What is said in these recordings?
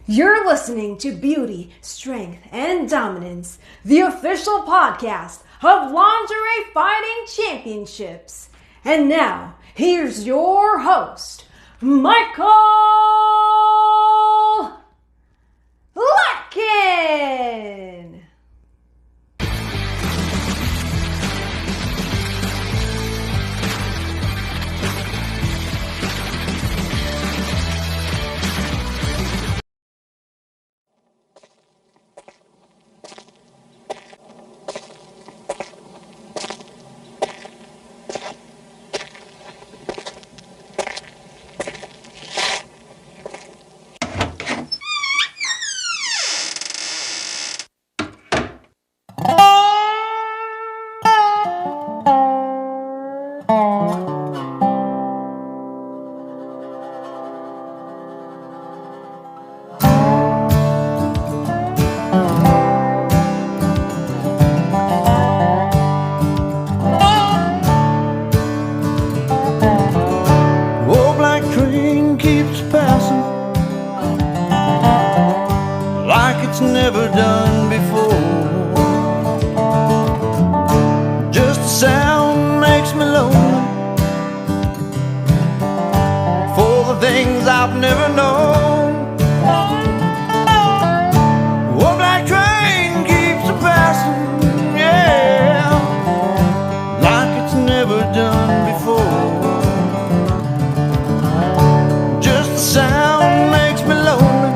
You're listening to Beauty, Strength, and Dominance, the official podcast of Lingerie Fighting Championships. And now, here's your host, Michael Larkin. Oh, black train keeps passing like it's never done before. Just the sound makes me lonely for the things I've never known. Oh, black train keeps a passing, yeah, like it's never done before. Just the sound makes me lonely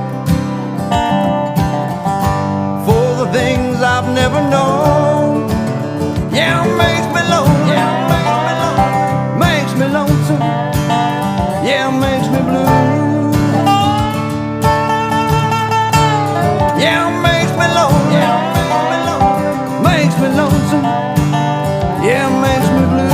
for the things I've never known. Yeah, it makes me lonely, yeah, makes me lonesome, yeah, it makes me blue. Yeah, it makes me lonely, yeah, makes me lonesome, yeah, it makes me blue.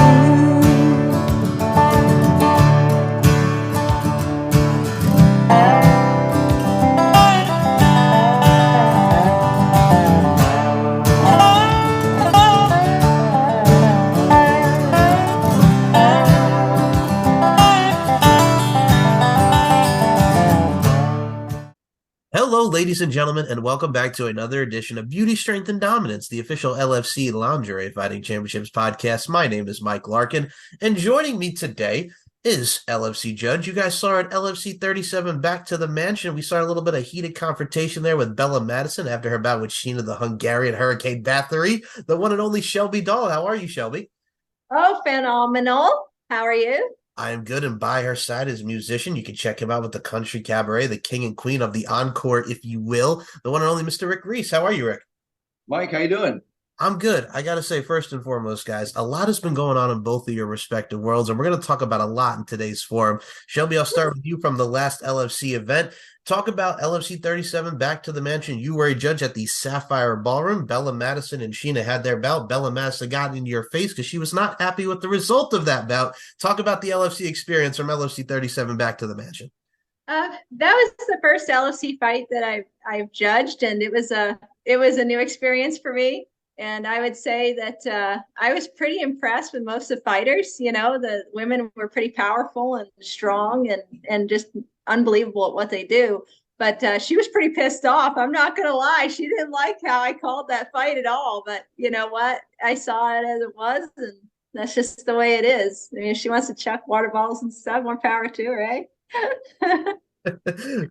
Hello, ladies and gentlemen, and welcome back to another edition of Beauty, Strength, and Dominance, the official LFC Lingerie Fighting Championships podcast. My name is Mike Larkin, and joining me today is LFC Judge. You guys saw at LFC 37 Back to the Mansion. We saw a little bit of heated confrontation there with Bella Madison after her bout with Sheena the Hungarian Hurricane Bathory, the one and only Shelby Doll. How are you, Shelby? Oh, phenomenal. How are you? I am good, and by her side is a musician. You can check him out with the Country Cabaret, the king and queen of the encore, if you will, the one and only Mr. Rik Reese. How are you, Rick? Mike, how you doing? I'm good. I got to say, first and foremost, guys, a lot has been going on in both of your respective worlds, and we're going to talk about a lot in today's forum. Shelby, I'll start with you from the last LFC event. Talk about LFC 37 Back to the Mansion. You were a judge at the Sapphire Ballroom. Bella Madison and Sheena had their bout. Bella Madison got into your face because she was not happy with the result of that bout. Talk about the LFC experience from LFC 37 Back to the Mansion. That was the first LFC fight that I've judged, and it was a new experience for me. And I would say that I was pretty impressed with most of the fighters. You know, the women were pretty powerful and strong and just unbelievable at what they do. But she was pretty pissed off. I'm not going to lie. She didn't like how I called that fight at all. But you know what? I saw it as it was, and that's just the way it is. I mean, if she wants to chuck water balls and stuff, more power to her, eh?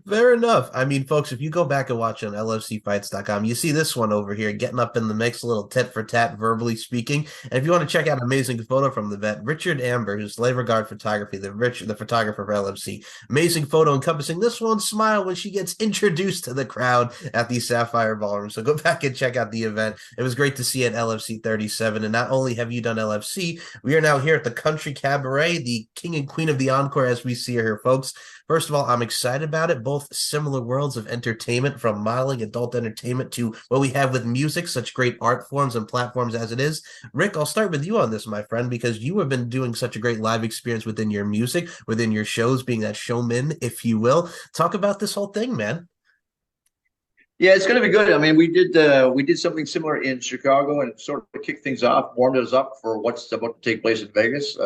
Fair enough. I mean, folks, if you go back and watch on LFCfights.com, you see this one over here getting up in the mix, a little tit for tat, verbally speaking. And if you want to check out an amazing photo from the vet, Richard Amber, who's Slave Regard Photography, the photographer for LFC, amazing photo encompassing this one smile when she gets introduced to the crowd at the Sapphire Ballroom. So go back and check out the event. It was great to see at LFC 37. And not only have you done LFC, we are now here at the Country Cabaret, the king and queen of the encore, as we see her here, folks. First of all, I'm excited about it. Both similar worlds of entertainment, from modeling, adult entertainment, to what we have with music, such great art forms and platforms as it is. Rick, I'll start with you on this, my friend, because you have been doing such a great live experience within your music, within your shows, being that showman, if you will. Talk about this whole thing, man. Yeah, it's going to be good. I mean, we did something similar in Chicago and sort of kicked things off, warmed us up for what's about to take place in Vegas.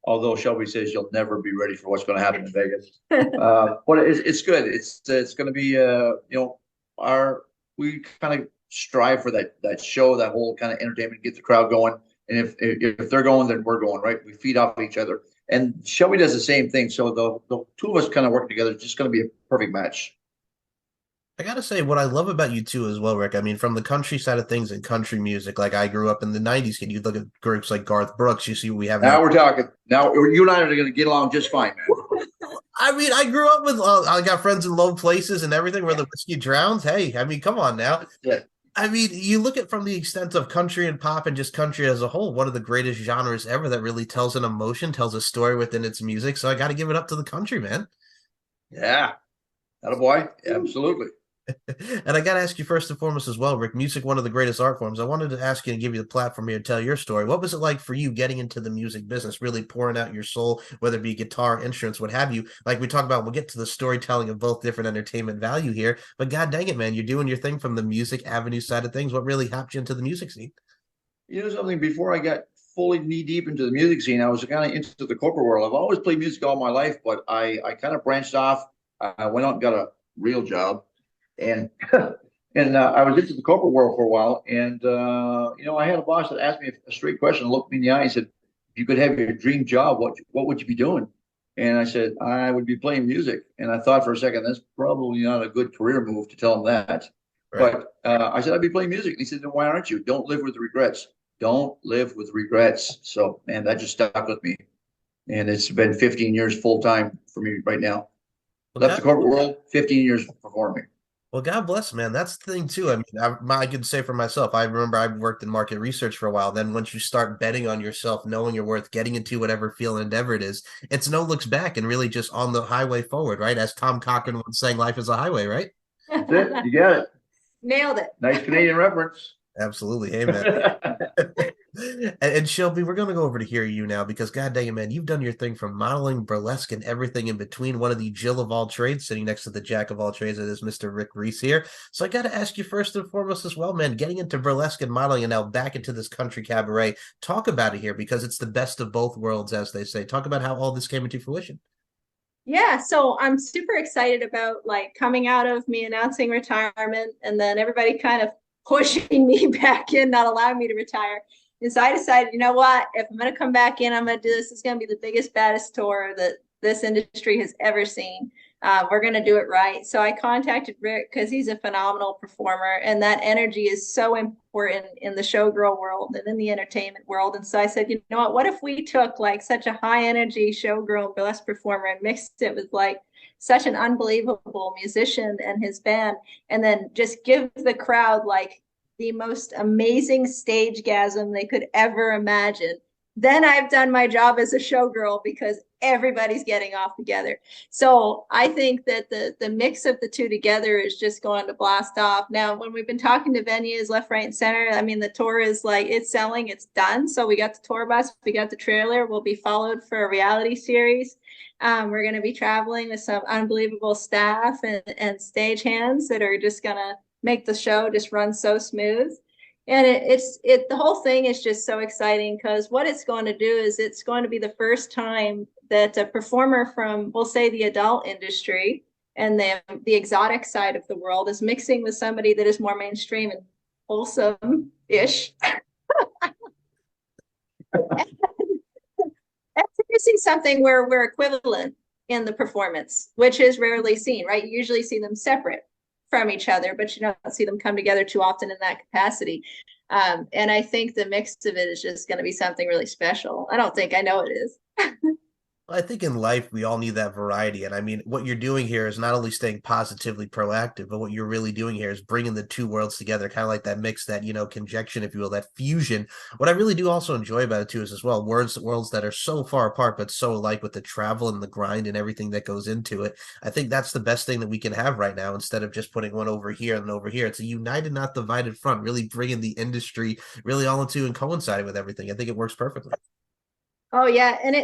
Although Shelby says you'll never be ready for what's going to happen in Vegas. But it's good. It's going to be we kind of strive for that show, that whole kind of entertainment, get the crowd going. And if they're going, then we're going, right? We feed off each other. And Shelby does the same thing. So the two of us kind of work together. It's just going to be a perfect match. I gotta say, what I love about you too as well, Rick. I mean, from the country side of things and country music, like I grew up in the '90s. Kid, you look at groups like Garth Brooks. You see, what we have Now we're talking. Now you and I are going to get along just fine, man. I mean, I grew up with. I got friends in low places and everything where the whiskey drowns. Hey, I mean, come on now. Yeah. I mean, you look at from the extent of country and pop and just country as a whole, one of the greatest genres ever that really tells an emotion, tells a story within its music. So I got to give it up to the country, man. Yeah. Attaboy. Absolutely. And I got to ask you first and foremost as well, Rick, music, one of the greatest art forms. I wanted to ask you and give you the platform here to tell your story. What was it like for you getting into the music business, really pouring out your soul, whether it be guitar, instruments, what have you? Like we talk about, we'll get to the storytelling of both different entertainment value here, but God dang it, man, you're doing your thing from the music avenue side of things. What really hopped you into the music scene? You know something, before I got fully knee deep into the music scene, I was kind of into the corporate world. I've always played music all my life, but I kind of branched off. I went out and got a real job. And I was into the corporate world for a while, and I had a boss that asked me a straight question, looked me in the eye, and said, "If you could have your dream job, what would you be doing?" And I said, "I would be playing music." And I thought for a second, that's probably not a good career move to tell him that. Right. But I said, "I'd be playing music." And he said, "Then why aren't you? Don't live with regrets. Don't live with regrets." So, man, that just stuck with me, and it's been 15 years full time for me right now. Well, Left the corporate world, 15 years performing. Well, God bless, man. That's the thing too. I mean, I can say for myself, I remember I worked in market research for a while. Then once you start betting on yourself, knowing your worth, getting into whatever field and endeavor it is, it's no looks back and really just on the highway forward, right? As Tom Cochran once saying, life is a highway, right? That's it. You got it. Nailed it. Nice Canadian reference. Absolutely. Amen. And Shelby, we're going to go over to hear you now because God dang it, man, you've done your thing from modeling, burlesque, and everything in between. One of the Jill of all trades, sitting next to the Jack of all trades, that is Mr. Rik Reese here. So I got to ask you first and foremost as well, man, getting into burlesque and modeling and now back into this country cabaret. Talk about it here because it's the best of both worlds, as they say. Talk about how all this came into fruition. Yeah, so I'm super excited about like coming out of me announcing retirement and then everybody kind of pushing me back in, not allowing me to retire. And so I decided, you know what, if I'm going to come back in, I'm going to do this. It's going to be the biggest, baddest tour that this industry has ever seen. We're going to do it right. So I contacted Rik because he's a phenomenal performer, and that energy is so important in the showgirl world and in the entertainment world. And so I said, you know what if we took like such a high energy showgirl burlesque performer and mixed it with like such an unbelievable musician and his band, and then just give the crowd like the most amazing stage-gasm they could ever imagine. Then I've done my job as a showgirl because everybody's getting off together. So I think that the mix of the two together is just going to blast off. Now, when we've been talking to venues left, right, and center, I mean, the tour is like, it's selling, it's done. So we got the tour bus, we got the trailer, we'll be followed for a reality series. We're going to be traveling with some unbelievable staff and stage hands that are just going to make the show just run so smooth. And the whole thing is just so exciting because what it's going to do is it's going to be the first time that a performer from, we'll say, the adult industry and the exotic side of the world is mixing with somebody that is more mainstream and wholesome-ish. Introducing something where we're equivalent in the performance, which is rarely seen, right? You usually see them separate from each other, but you don't see them come together too often in that capacity. And I think the mix of it is just going to be something really special. I don't think, I know it is. I think in life, we all need that variety. And I mean, what you're doing here is not only staying positively proactive, but what you're really doing here is bringing the two worlds together, kind of like that mix, that, conjunction, if you will, that fusion. What I really do also enjoy about it too is as well, worlds that are so far apart, but so alike with the travel and the grind and everything that goes into it. I think that's the best thing that we can have right now, instead of just putting one over here and over here. It's a united, not divided front, really bringing the industry really all into and coinciding with everything. I think it works perfectly. Oh yeah, and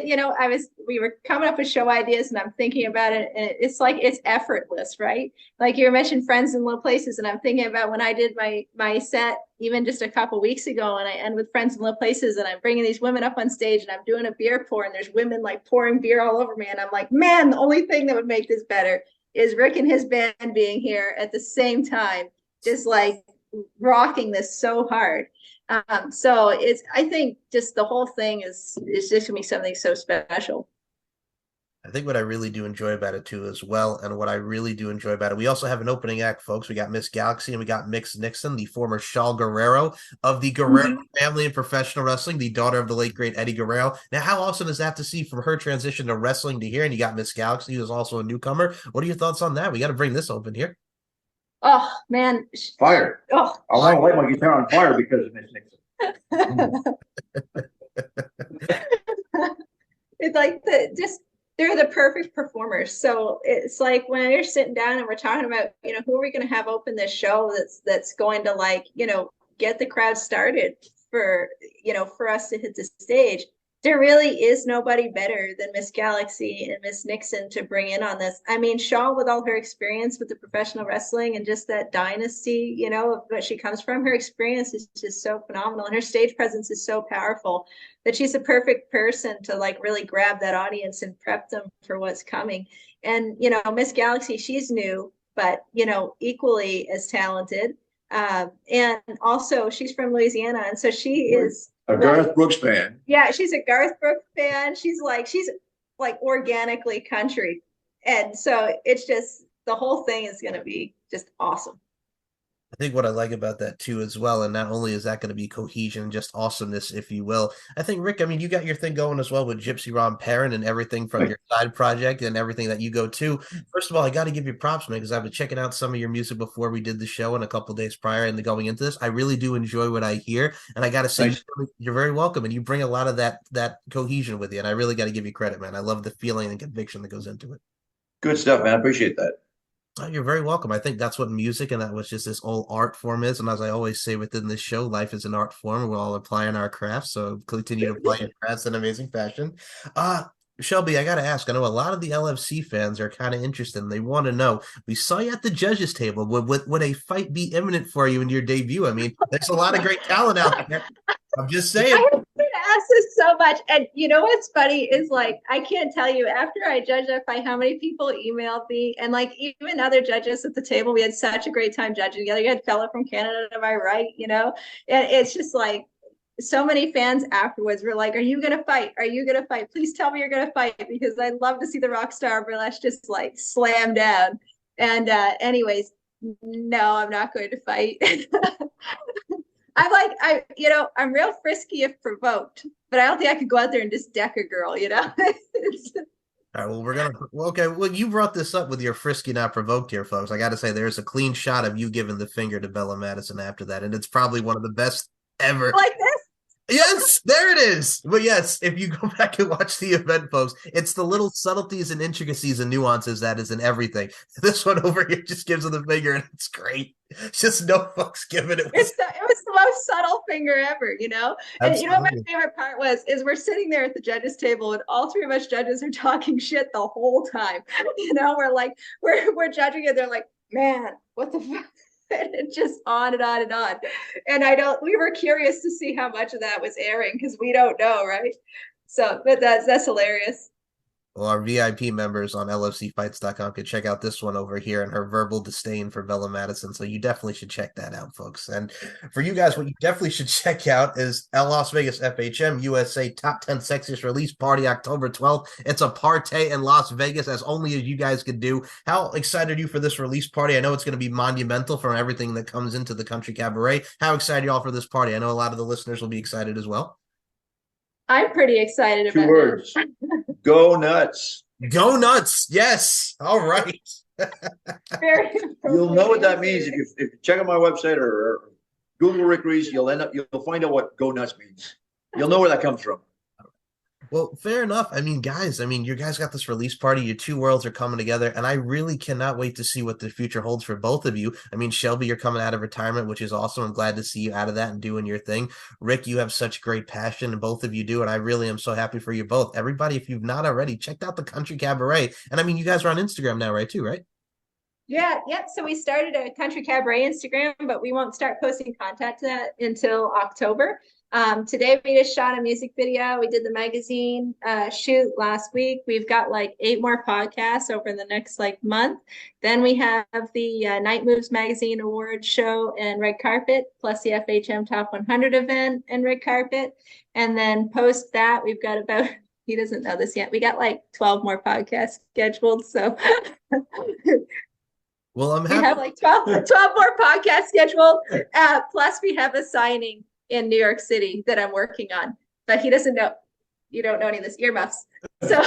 we were coming up with show ideas, and I'm thinking about it, and it's like it's effortless, right? Like you mentioned, Friends in Low Places, and I'm thinking about when I did my set even just a couple weeks ago, and I end with Friends in Low Places, and I'm bringing these women up on stage, and I'm doing a beer pour, and there's women like pouring beer all over me, and I'm like, man, the only thing that would make this better is Rik and his band being here at the same time, just like rocking this so hard. So I think just the whole thing is just gonna be something so special. I think what I really do enjoy about it too, as well, and what I really do enjoy about it, we also have an opening act, folks. We got Miss Galaxy and we got Mix Nixon, the former Shaw Guerrero of the Guerrero family in professional wrestling, the daughter of the late great Eddie Guerrero. Now, how awesome is that to see from her transition to wrestling to here? And you got Miss Galaxy, who's also a newcomer. What are your thoughts on that? We got to bring this open here. Oh man, Fire. Oh, I want to light my guitar on fire because of Miss Nixon. it's like they're the perfect performers. So it's like when you're sitting down and we're talking about, who are we going to have open this show that's going to like, get the crowd started for us to hit the stage. There really is nobody better than Miss Galaxy and Miss Nixon to bring in on this. I mean, Shaw, with all her experience with the professional wrestling and just that dynasty, of what she comes from, her experience is just so phenomenal. And her stage presence is so powerful that she's a perfect person to like really grab that audience and prep them for what's coming. And, Miss Galaxy, she's new, but, equally as talented. And also she's from Louisiana. And so she is a Garth Brooks fan. Yeah, she's a Garth Brooks fan. She's like organically country. And so it's just the whole thing is going to be just awesome. I think what I like about that too as well, and not only is that going to be cohesion and just awesomeness, if you will. I think, Rik, I mean, you got your thing going as well with Gypsy Ron Perrin and everything from your side project and everything that you go to. First of all, I got to give you props, man, because I've been checking out some of your music before we did the show and a couple of days prior and going into this. I really do enjoy what I hear, and I got to say, you're very welcome, and you bring a lot of that cohesion with you, and I really got to give you credit, man. I love the feeling and conviction that goes into it. Good stuff, man. I appreciate that. Oh, you're very welcome. I think that's what music and that was just this whole art form is. And as I always say within this show, life is an art form. We're all applying our crafts. So continue to apply your crafts in amazing fashion. Shelby, I got to ask, I know a lot of the LFC fans are kind of interested and they want to know, we saw you at the judges table. Would a fight be imminent for you in your debut? I mean, there's a lot of great talent out there. I'm just saying. I have been asked this so much. And you know what's funny is like, I can't tell you, after I judged that fight, how many people emailed me, and like even other judges at the table, we had such a great time judging together. You had a fella from Canada to my right, and it's just like, so many fans afterwards were like, are you going to fight? Are you going to fight? Please tell me you're going to fight, because I'd love to see the Rockstar Burlesque just like slam down. And anyways, no, I'm not going to fight. I'm real frisky if provoked, but I don't think I could go out there and just deck a girl, All right, well, you brought this up with your frisky not provoked here, folks. I got to say, there's a clean shot of you giving the finger to Bella Madison after that, and it's probably one of the best ever. Like this? Yes, there it is. But yes, if you go back and watch the event, folks, it's the little subtleties and intricacies and nuances that is in everything. This one over here just gives her the finger, and it's great. It's just no fucks given. It was the most subtle finger ever, And Absolutely. you know what my favorite part was? Is we're sitting there at the judges table, and all three of us judges are talking shit the whole time. We're like, we're judging it. They're like, man, what the fuck? And it's just on and on and on. And we were curious to see how much of that was airing, because we don't know, right? So, but that's hilarious. Well, our VIP members on LFCfights.com can check out this one over here and her verbal disdain for Bella Madison. So you definitely should check that out, folks. And for you guys, what you definitely should check out is Las Vegas FHM USA Top 10 Sexiest Release Party, October 12th. It's a party in Las Vegas, as only as you guys could do. How excited are you for this release party? I know it's going to be monumental from everything that comes into the country cabaret. How excited are you all for this party? I know a lot of the listeners will be excited as well. I'm pretty excited about 2 words. Go nuts. Go nuts. Yes. All right. You'll know what that means if you check out my website or Google Rik Reese. You'll find out what go nuts means. You'll know where that comes from. Well, fair enough. I mean, guys, you guys got this release party. Your two worlds are coming together, and I really cannot wait to see what the future holds for both of you. I mean, Shelby, you're coming out of retirement, which is awesome. I'm glad to see you out of that and doing your thing. Rick, you have such great passion, and both of you do, and I really am so happy for you both. Everybody, if you've not already, checked out the Country Cabaret. And I mean, you guys are on Instagram now, right, too, right? Yeah, yep. So we started a Country Cabaret Instagram, but we won't start posting content to that until October. Today we just shot a music video. We did the magazine shoot last week. We've got like 8 more podcasts over the next like month. Then we have the Night Moves Magazine Awards show and red carpet, plus the FHM Top 100 event and red carpet. And then post that, we've got about, he doesn't know this yet, we got like 12 more podcasts scheduled. So Well, I'm we happy. have like 12 more podcasts scheduled. Plus, we have a signing in New York City that I'm working on, but he doesn't know. You don't know any of this, earmuffs. So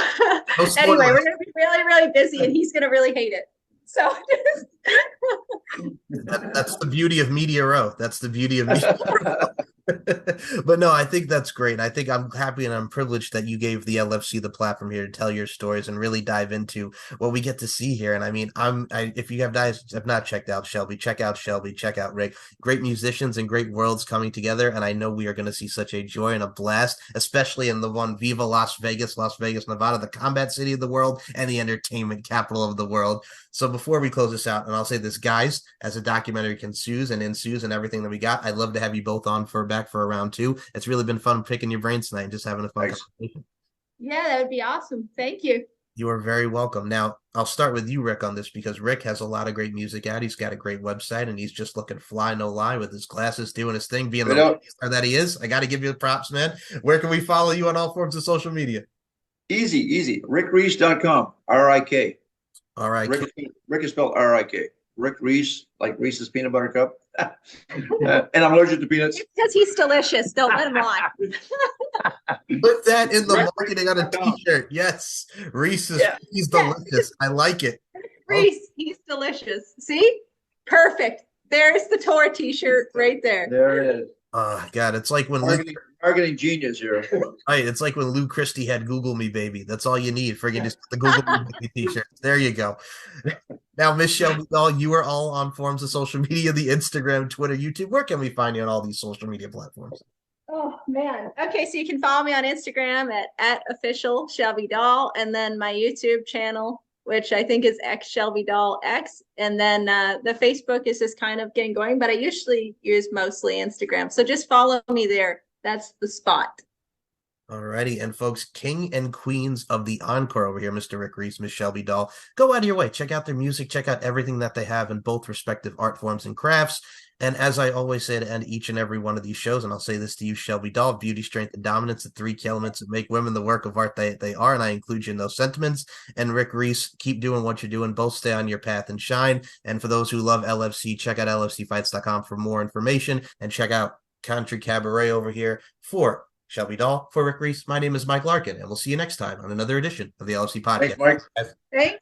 anyway, we're going to be really, really busy, and he's going to really hate it. So that's the beauty of Media Row. That's the beauty of Media Row. But no, I think that's great. I think I'm happy and I'm privileged that you gave the LFC the platform here to tell your stories and really dive into what we get to see here. And I mean, if you guys have not checked out Shelby, check out Rik. Great musicians and great worlds coming together. And I know we are going to see such a joy and a blast, especially in the one Viva Las Vegas, Nevada, the combat city of the world and the entertainment capital of the world. So before we close this out, and I'll say this, guys, as a documentary ensues and everything that we got, I'd love to have you both on back for a round 2. It's really been fun picking your brains tonight and just having a fun conversation. Yeah, that would be awesome. Thank you. You are very welcome. Now, I'll start with you, Rik, on this because Rik has a lot of great music out. He's got a great website, and he's just looking fly, no lie, with his glasses, doing his thing, being the star that he is. I got to give you the props, man. Where can we follow you on all forms of social media? Easy. RikReese.com. R-I-K. All right. Rik is spelled R-I-K. Rik Reese, like Reese's peanut butter cup. And I'm allergic to peanuts. Because he's delicious. Don't let him lie. Put that in the marketing on a t-shirt. Yes. Reese's, he's delicious. I like it. Reese, he's delicious. See? Perfect. There's the tour t-shirt right there. There it is. Oh, God. It's like when marketing genius here. Right, it's like when Lou Christie had Google Me Baby. That's all you need. Friggin' just the Google Me Baby t-shirt. There you go. Now, Miss Shelby Dahl, you are all on forms of social media, the Instagram, Twitter, YouTube. Where can we find you on all these social media platforms? Oh, man. Okay, so you can follow me on Instagram at official Shelby Dahl, and then my YouTube channel, which I think is X Shelby Dahl X. And then the Facebook is just kind of getting going, but I usually use mostly Instagram. So just follow me there. That's the spot. Alrighty, and folks, king and queens of the encore over here, Mr. Rik Reese, Miss Shelby Dahl. Go out of your way. Check out their music. Check out everything that they have in both respective art forms and crafts. And as I always say to end each and every one of these shows, and I'll say this to you, Shelby Dahl, beauty, strength, and dominance, the 3 key elements that make women the work of art they are, and I include you in those sentiments. And Rik Reese, keep doing what you're doing. Both stay on your path and shine. And for those who love LFC, check out LFCfights.com for more information, and check out Country Cabaret over here. For Shelby Dahl, for Rik Reese, my name is Mike Larkin, and we'll see you next time on another edition of the LFC Podcast. Thanks, Mike. Thank